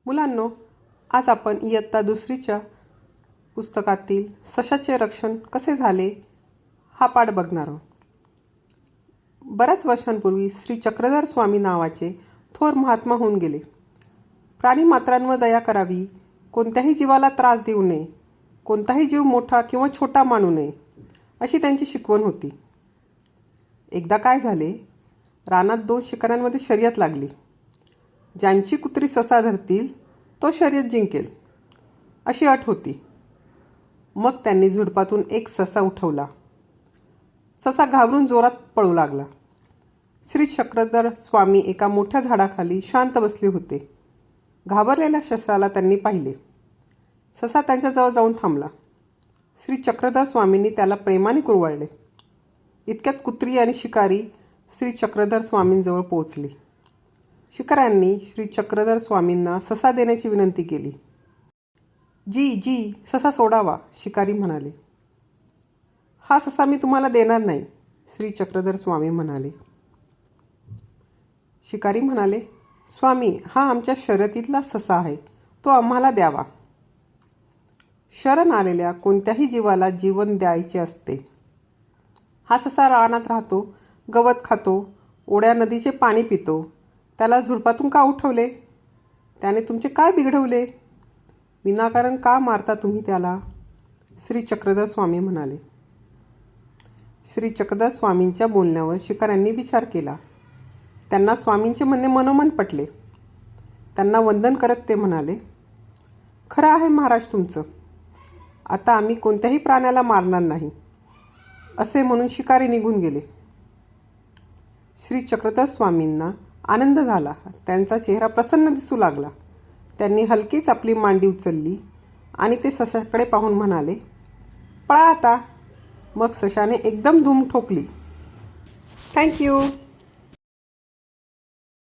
मुलांनो, आज आपण इयत्ता दुसरीच्या पुस्तकातील सशाचे रक्षण कसे झाले हा पाठ बघणार आहोत. बऱ्याच वर्षांपूर्वी श्री चक्रधर स्वामी नावाचे थोर महात्मा होऊन गेले. प्राणीमात्रांवर दया करावी, कोणत्याही जीवाला त्रास देऊ नये, कोणताही जीव मोठा किंवा छोटा मानू नये, अशी त्यांची शिकवण होती. एकदा काय झाले, रानात दोन शिकाऱ्यांमध्ये शर्यत लागली. ज्यांची कुत्री ससा धरतील तो शर्यत जिंकेल, अशी अट होती. मग त्यांनी झुडपातून एक ससा उठवला. ससा घाबरून जोरात पळू लागला. श्री चक्रधर स्वामी एका मोठ्या झाडाखाली शांत बसले होते. घाबरलेल्या सशाला त्यांनी पाहिले. ससा त्यांच्याजवळ जाऊन थांबला. श्री चक्रधर स्वामींनी त्याला प्रेमाने कुरवाळले. इतक्यात कुत्री आणि शिकारी श्री चक्रधर स्वामींजवळ पोहोचले. शिकाऱ्यांनी श्री चक्रधर स्वामींना ससा देण्याची विनंती केली. जी ससा सोडावा, शिकारी म्हणाले. हा ससा मी तुम्हाला देणार नाही, श्री चक्रधर स्वामी म्हणाले. शिकारी म्हणाले, स्वामी, हा आमच्या शर्यतीतला ससा आहे, तो आम्हाला द्यावा. शरण आलेल्या कोणत्याही जीवाला जीवन द्यायचे असते. हा ससा रानात राहतो, गवत खातो, ओढ्या नदीचे पाणी पितो. त्याला झुडपातून का उठवले? त्याने तुमचे काय बिघडवले? विनाकारण का मारता तुम्ही त्याला? श्री चक्रधर स्वामी म्हणाले. श्री चक्रधर स्वामींच्या बोलण्यावर शिकाऱ्यांनी विचार केला. त्यांना स्वामींचे म्हणणे मनोमन पटले. त्यांना वंदन करत ते म्हणाले, खरं आहे महाराज तुमचं. आता आम्ही कोणत्याही प्राण्याला मारणार नाही, असे म्हणून शिकारी निघून गेले. श्री चक्रधर स्वामींना आनंद झाला. त्यांचा चेहरा प्रसन्न दिसू लागला. त्यांनी हलकीच आपली मांडी उचलली आणि ते सशाकडे पाहून म्हणाले, पळा आता. मग सशाने एकदम धूम ठोकली. थँक्यू.